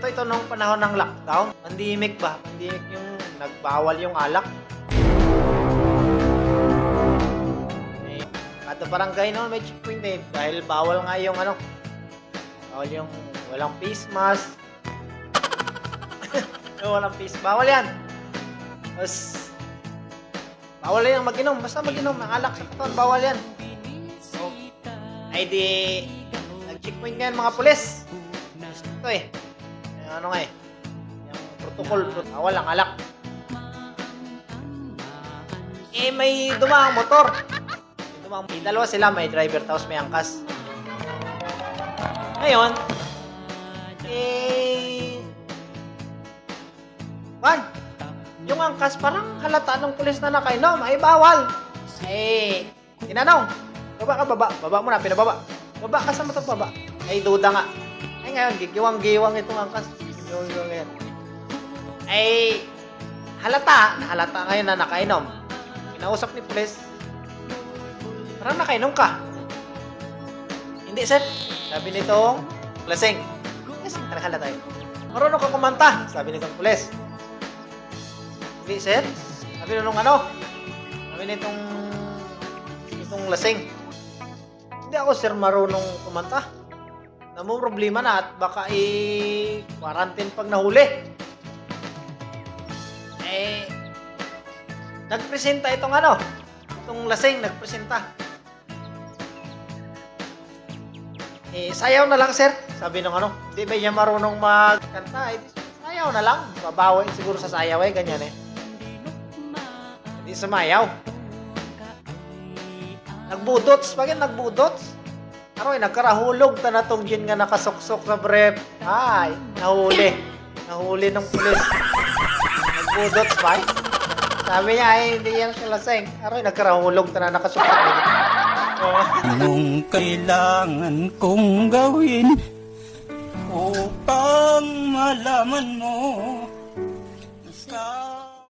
ito nung panahon ng lockdown. Pandemic ba? Pandemic yung nagbawal yung alak. Eh, kada barangay noon may checkpoint eh. Dahil bawal nga yung ano. Bawal yung walang face mask. Walang face. Bawal yan. Tapos, bawal yan mag-inom. Basta mag-inom ng alak sa katawan. Bawal yan. So, ay di, nag-checkpoint nga yan mga pulis. Ito eh. Yung ano nga eh. Yung protocol. Bawal ang alak. Eh, may dumang motor. May dalawa sila. May driver tapos may angkas. Ngayon, yung angkas parang halata ng pulis na nakainom, ay bawal. Tinanong, baba mo na, pinababa. Baba ka sa matang baba. Ay duda nga. Ay ngayon, gigiwang-giwang itong angkas. Giwang-giwang ngayon. Ay, halata ngayon na nakainom. Kinausap ni pulis, parang nakainom ka. Hindi sir, sabi nitong lasing. Yes, halata tayo. Marunong ka kumanta, sabi nitong pulis. Hindi, sir. Sabi nung ano? Sabi nitong lasing. Hindi ako, sir, marunong kumanta. Namang problema na at baka quarantine pag nahuli. Nagpresenta itong ano? Itong lasing, nagpresenta. Sayaw na lang, sir. Sabi nung ano? Hindi ba niya marunong magkanta? Sayaw na lang. Babawi siguro sa sayaw eh, ganyan eh. Hindi sumayaw. Nagbudots. Bakit nagbudots? Aroy, nagkarahulog ta na tong gin nga nakasuksok sa brief. Ay, nahuli. Nahuli ng pulis. Nagbudots ba? Sabi niya ay hindi yan siya lasing. Aroy, nagkarahulog ta na nakasuksok. Anong kailangan kong gawin upang malaman mo